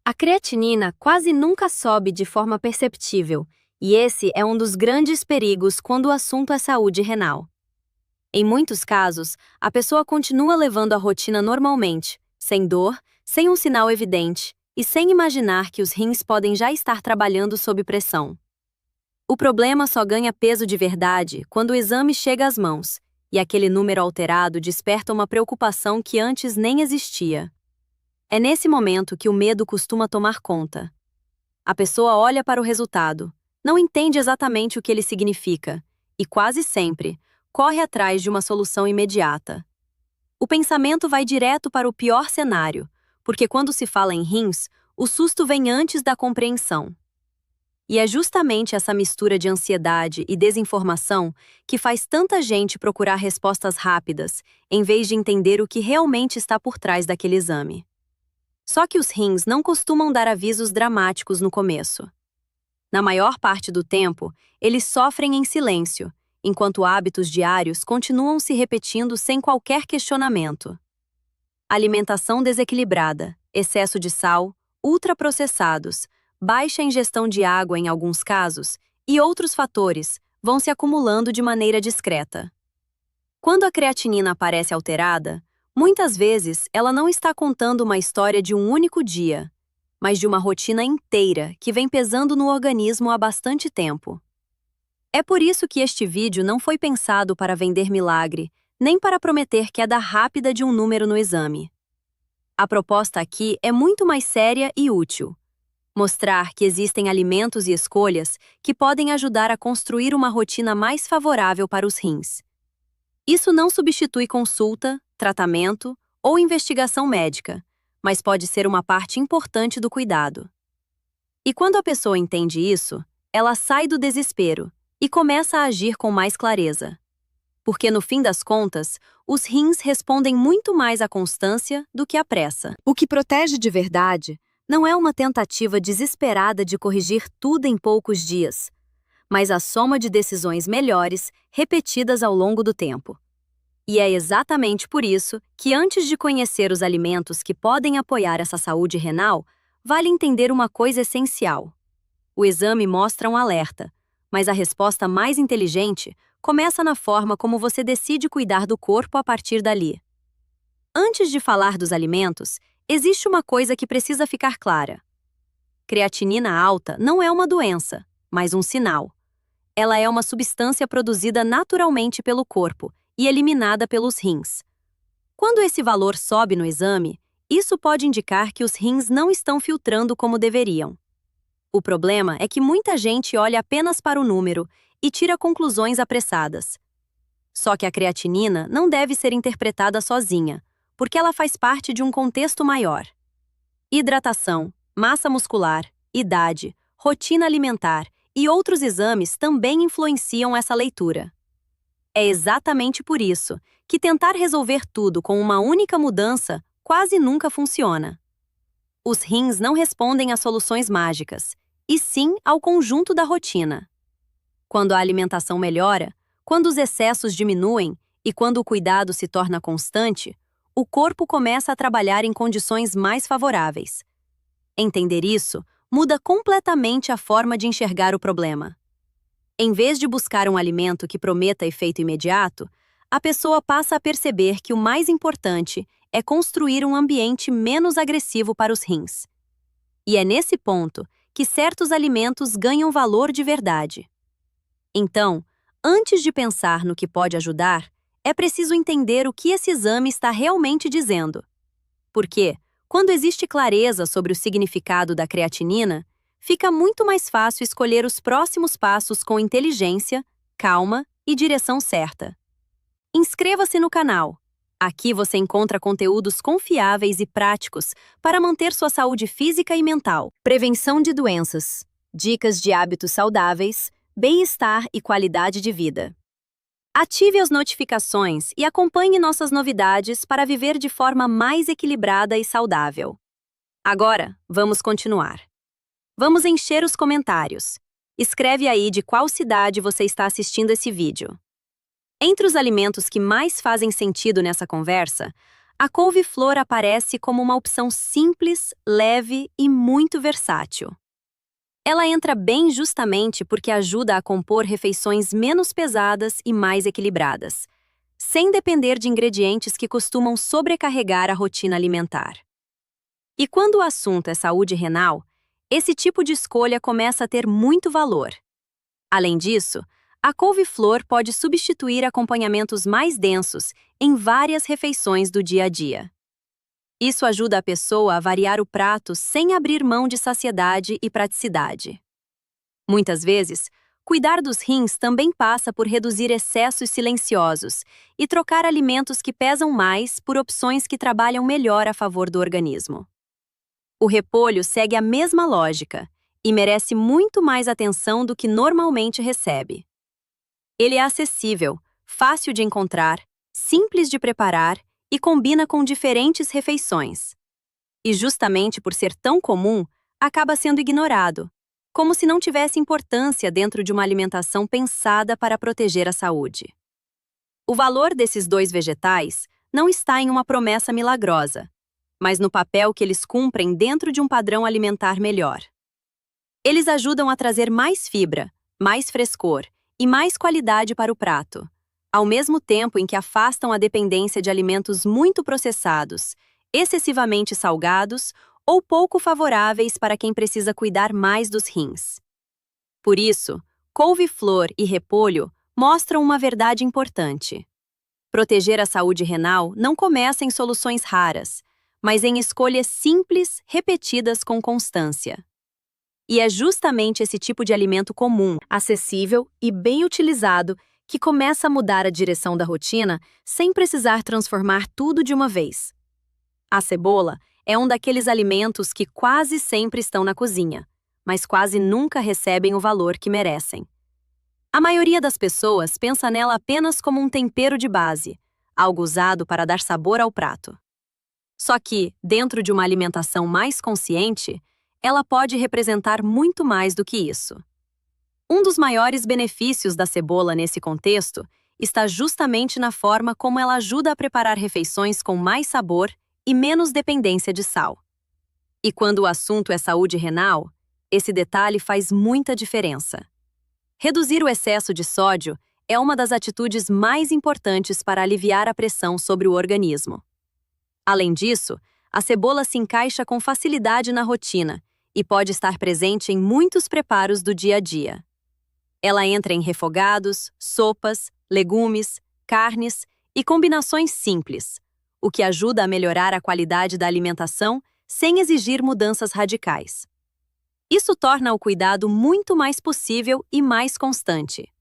A creatinina quase nunca sobe de forma perceptível, e esse é um dos grandes perigos quando o assunto é saúde renal. Em muitos casos, a pessoa continua levando a rotina normalmente, sem dor, sem um sinal evidente, e sem imaginar que os rins podem já estar trabalhando sob pressão. O problema só ganha peso de verdade quando o exame chega às mãos, e aquele número alterado desperta uma preocupação que antes nem existia. É nesse momento que o medo costuma tomar conta. A pessoa olha para o resultado, não entende exatamente o que ele significa, e quase sempre corre atrás de uma solução imediata. O pensamento vai direto para o pior cenário, porque quando se fala em rins, o susto vem antes da compreensão. E é justamente essa mistura de ansiedade e desinformação que faz tanta gente procurar respostas rápidas, em vez de entender o que realmente está por trás daquele exame. Só que os rins não costumam dar avisos dramáticos no começo. Na maior parte do tempo, eles sofrem em silêncio, enquanto hábitos diários continuam se repetindo sem qualquer questionamento. Alimentação desequilibrada, excesso de sal, ultraprocessados, baixa ingestão de água em alguns casos e outros fatores vão se acumulando de maneira discreta. Quando a creatinina aparece alterada, muitas vezes ela não está contando uma história de um único dia, mas de uma rotina inteira que vem pesando no organismo há bastante tempo. É por isso que este vídeo não foi pensado para vender milagre, nem para prometer queda rápida de um número no exame. A proposta aqui é muito mais séria e útil. Mostrar que existem alimentos e escolhas que podem ajudar a construir uma rotina mais favorável para os rins. Isso não substitui consulta, tratamento ou investigação médica, mas pode ser uma parte importante do cuidado. E quando a pessoa entende isso, ela sai do desespero e começa a agir com mais clareza. Porque no fim das contas, os rins respondem muito mais à constância do que à pressa. O que protege de verdade não é uma tentativa desesperada de corrigir tudo em poucos dias, mas a soma de decisões melhores repetidas ao longo do tempo. E é exatamente por isso que, antes de conhecer os alimentos que podem apoiar essa saúde renal, vale entender uma coisa essencial. O exame mostra um alerta, mas a resposta mais inteligente começa na forma como você decide cuidar do corpo a partir dali. Antes de falar dos alimentos, existe uma coisa que precisa ficar clara. Creatinina alta não é uma doença, mas um sinal. Ela é uma substância produzida naturalmente pelo corpo e eliminada pelos rins. Quando esse valor sobe no exame, isso pode indicar que os rins não estão filtrando como deveriam. O problema é que muita gente olha apenas para o número e tira conclusões apressadas. Só que a creatinina não deve ser interpretada sozinha, porque ela faz parte de um contexto maior. Hidratação, massa muscular, idade, rotina alimentar e outros exames também influenciam essa leitura. É exatamente por isso que tentar resolver tudo com uma única mudança quase nunca funciona. Os rins não respondem a soluções mágicas, e sim ao conjunto da rotina. Quando a alimentação melhora, quando os excessos diminuem e quando o cuidado se torna constante, o corpo começa a trabalhar em condições mais favoráveis. Entender isso muda completamente a forma de enxergar o problema. Em vez de buscar um alimento que prometa efeito imediato, a pessoa passa a perceber que o mais importante é construir um ambiente menos agressivo para os rins. E é nesse ponto que certos alimentos ganham valor de verdade. Então, antes de pensar no que pode ajudar, é preciso entender o que esse exame está realmente dizendo. Porque, quando existe clareza sobre o significado da creatinina, fica muito mais fácil escolher os próximos passos com inteligência, calma e direção certa. Inscreva-se no canal. Aqui você encontra conteúdos confiáveis e práticos para manter sua saúde física e mental. Prevenção de doenças, dicas de hábitos saudáveis, bem-estar e qualidade de vida. Ative as notificações e acompanhe nossas novidades para viver de forma mais equilibrada e saudável. Agora, vamos continuar. Vamos encher os comentários. Escreve aí de qual cidade você está assistindo esse vídeo. Entre os alimentos que mais fazem sentido nessa conversa, a couve-flor aparece como uma opção simples, leve e muito versátil. Ela entra bem justamente porque ajuda a compor refeições menos pesadas e mais equilibradas, sem depender de ingredientes que costumam sobrecarregar a rotina alimentar. E quando o assunto é saúde renal, esse tipo de escolha começa a ter muito valor. Além disso, a couve-flor pode substituir acompanhamentos mais densos em várias refeições do dia a dia. Isso ajuda a pessoa a variar o prato sem abrir mão de saciedade e praticidade. Muitas vezes, cuidar dos rins também passa por reduzir excessos silenciosos e trocar alimentos que pesam mais por opções que trabalham melhor a favor do organismo. O repolho segue a mesma lógica e merece muito mais atenção do que normalmente recebe. Ele é acessível, fácil de encontrar, simples de preparar e combina com diferentes refeições. E justamente por ser tão comum, acaba sendo ignorado, como se não tivesse importância dentro de uma alimentação pensada para proteger a saúde. O valor desses dois vegetais não está em uma promessa milagrosa, mas no papel que eles cumprem dentro de um padrão alimentar melhor. Eles ajudam a trazer mais fibra, mais frescor e mais qualidade para o prato, ao mesmo tempo em que afastam a dependência de alimentos muito processados, excessivamente salgados ou pouco favoráveis para quem precisa cuidar mais dos rins. Por isso, couve-flor e repolho mostram uma verdade importante. Proteger a saúde renal não começa em soluções raras, mas em escolhas simples, repetidas com constância. E é justamente esse tipo de alimento comum, acessível e bem utilizado que começa a mudar a direção da rotina sem precisar transformar tudo de uma vez. A cebola é um daqueles alimentos que quase sempre estão na cozinha, mas quase nunca recebem o valor que merecem. A maioria das pessoas pensa nela apenas como um tempero de base, algo usado para dar sabor ao prato. Só que, dentro de uma alimentação mais consciente, ela pode representar muito mais do que isso. Um dos maiores benefícios da cebola nesse contexto está justamente na forma como ela ajuda a preparar refeições com mais sabor e menos dependência de sal. E quando o assunto é saúde renal, esse detalhe faz muita diferença. Reduzir o excesso de sódio é uma das atitudes mais importantes para aliviar a pressão sobre o organismo. Além disso, a cebola se encaixa com facilidade na rotina e pode estar presente em muitos preparos do dia a dia. Ela entra em refogados, sopas, legumes, carnes e combinações simples, o que ajuda a melhorar a qualidade da alimentação sem exigir mudanças radicais. Isso torna o cuidado muito mais possível e mais constante.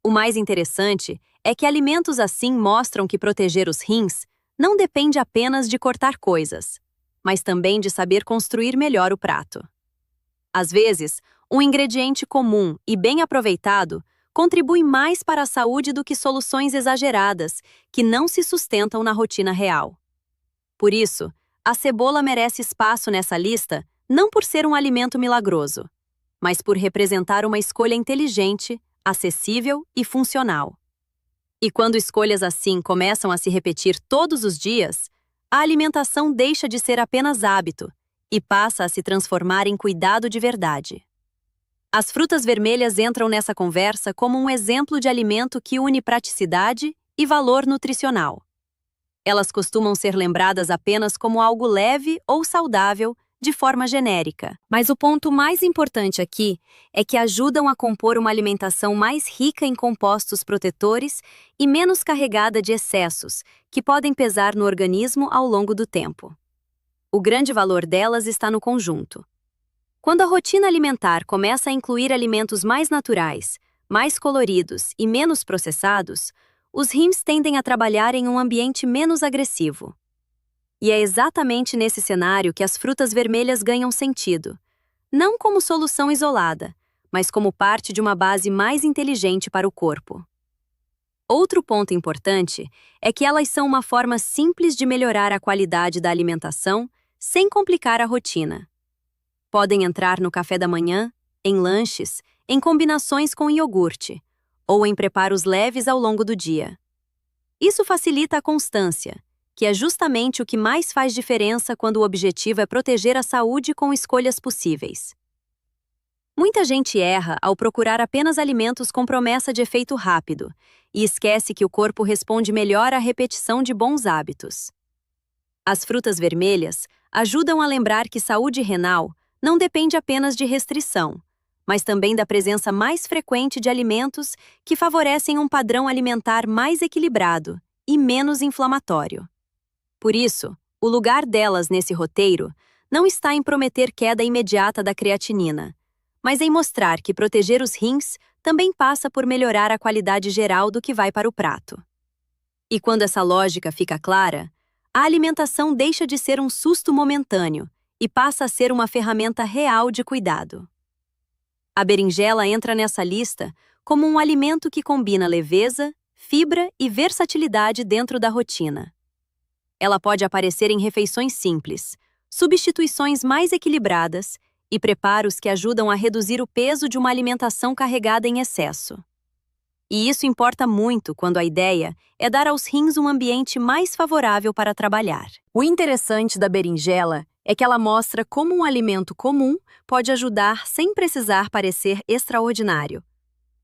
O mais interessante é que alimentos assim mostram que proteger os rins não depende apenas de cortar coisas, mas também de saber construir melhor o prato. Às vezes, um ingrediente comum e bem aproveitado contribui mais para a saúde do que soluções exageradas que não se sustentam na rotina real. Por isso, a cebola merece espaço nessa lista não por ser um alimento milagroso, mas por representar uma escolha inteligente, acessível e funcional. E quando escolhas assim começam a se repetir todos os dias, a alimentação deixa de ser apenas hábito e passa a se transformar em cuidado de verdade. As frutas vermelhas entram nessa conversa como um exemplo de alimento que une praticidade e valor nutricional. Elas costumam ser lembradas apenas como algo leve ou saudável, de forma genérica. Mas o ponto mais importante aqui é que ajudam a compor uma alimentação mais rica em compostos protetores e menos carregada de excessos, que podem pesar no organismo ao longo do tempo. O grande valor delas está no conjunto. Quando a rotina alimentar começa a incluir alimentos mais naturais, mais coloridos e menos processados, os rins tendem a trabalhar em um ambiente menos agressivo. E é exatamente nesse cenário que as frutas vermelhas ganham sentido, não como solução isolada, mas como parte de uma base mais inteligente para o corpo. Outro ponto importante é que elas são uma forma simples de melhorar a qualidade da alimentação sem complicar a rotina. Podem entrar no café da manhã, em lanches, em combinações com iogurte, ou em preparos leves ao longo do dia. Isso facilita a constância, que é justamente o que mais faz diferença quando o objetivo é proteger a saúde com escolhas possíveis. Muita gente erra ao procurar apenas alimentos com promessa de efeito rápido e esquece que o corpo responde melhor à repetição de bons hábitos. As frutas vermelhas ajudam a lembrar que saúde renal não depende apenas de restrição, mas também da presença mais frequente de alimentos que favorecem um padrão alimentar mais equilibrado e menos inflamatório. Por isso, o lugar delas nesse roteiro não está em prometer queda imediata da creatinina, mas em mostrar que proteger os rins também passa por melhorar a qualidade geral do que vai para o prato. E quando essa lógica fica clara, a alimentação deixa de ser um susto momentâneo e passa a ser uma ferramenta real de cuidado. A berinjela entra nessa lista como um alimento que combina leveza, fibra e versatilidade dentro da rotina. Ela pode aparecer em refeições simples, substituições mais equilibradas e preparos que ajudam a reduzir o peso de uma alimentação carregada em excesso. E isso importa muito quando a ideia é dar aos rins um ambiente mais favorável para trabalhar. O interessante da berinjela é que ela mostra como um alimento comum pode ajudar sem precisar parecer extraordinário.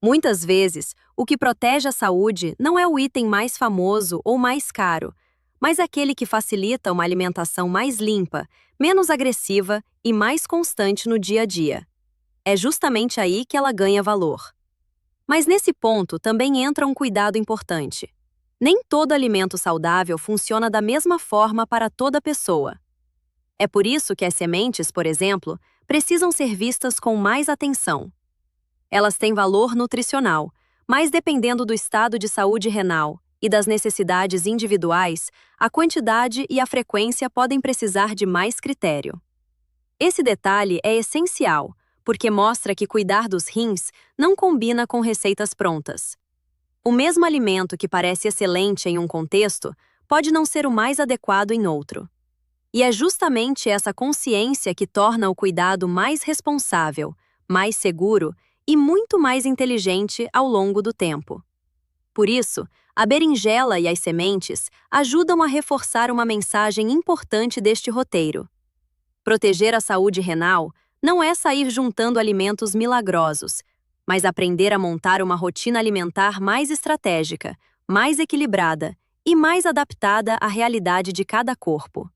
Muitas vezes, o que protege a saúde não é o item mais famoso ou mais caro, mas aquele que facilita uma alimentação mais limpa, menos agressiva e mais constante no dia a dia. É justamente aí que ela ganha valor. Mas nesse ponto também entra um cuidado importante. Nem todo alimento saudável funciona da mesma forma para toda pessoa. É por isso que as sementes, por exemplo, precisam ser vistas com mais atenção. Elas têm valor nutricional, mas dependendo do estado de saúde renal e das necessidades individuais, a quantidade e a frequência podem precisar de mais critério. Esse detalhe é essencial, porque mostra que cuidar dos rins não combina com receitas prontas. O mesmo alimento que parece excelente em um contexto pode não ser o mais adequado em outro. E é justamente essa consciência que torna o cuidado mais responsável, mais seguro e muito mais inteligente ao longo do tempo. Por isso, a berinjela e as sementes ajudam a reforçar uma mensagem importante deste roteiro. Proteger a saúde renal não é sair juntando alimentos milagrosos, mas aprender a montar uma rotina alimentar mais estratégica, mais equilibrada e mais adaptada à realidade de cada corpo.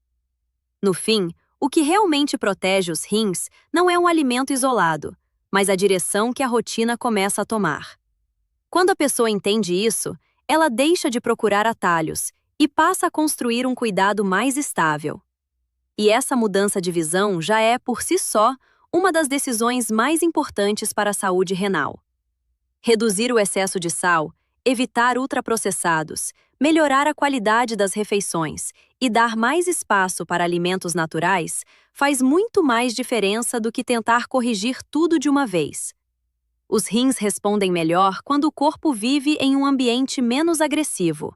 No fim, o que realmente protege os rins não é um alimento isolado, mas a direção que a rotina começa a tomar. Quando a pessoa entende isso, ela deixa de procurar atalhos e passa a construir um cuidado mais estável. E essa mudança de visão já é, por si só, uma das decisões mais importantes para a saúde renal. Reduzir o excesso de sal, evitar ultraprocessados, melhorar a qualidade das refeições e dar mais espaço para alimentos naturais faz muito mais diferença do que tentar corrigir tudo de uma vez. Os rins respondem melhor quando o corpo vive em um ambiente menos agressivo.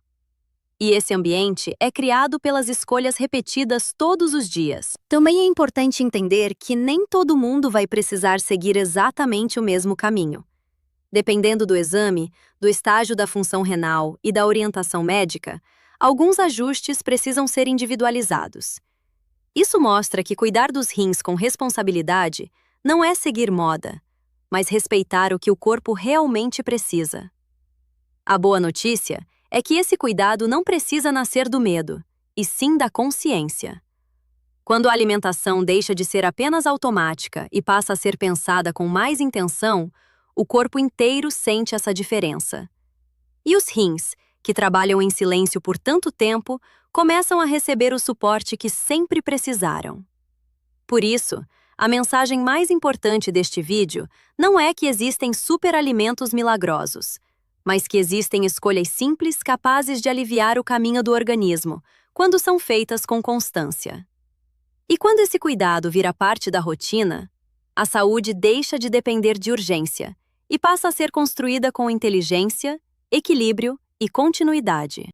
E esse ambiente é criado pelas escolhas repetidas todos os dias. Também é importante entender que nem todo mundo vai precisar seguir exatamente o mesmo caminho. Dependendo do exame, do estágio da função renal e da orientação médica, alguns ajustes precisam ser individualizados. Isso mostra que cuidar dos rins com responsabilidade não é seguir moda, mas respeitar o que o corpo realmente precisa. A boa notícia é que esse cuidado não precisa nascer do medo, e sim da consciência. Quando a alimentação deixa de ser apenas automática e passa a ser pensada com mais intenção, o corpo inteiro sente essa diferença. E os rins, que trabalham em silêncio por tanto tempo, começam a receber o suporte que sempre precisaram. Por isso, a mensagem mais importante deste vídeo não é que existem superalimentos milagrosos, mas que existem escolhas simples capazes de aliviar o caminho do organismo, quando são feitas com constância. E quando esse cuidado vira parte da rotina, a saúde deixa de depender de urgência e passa a ser construída com inteligência, equilíbrio e continuidade.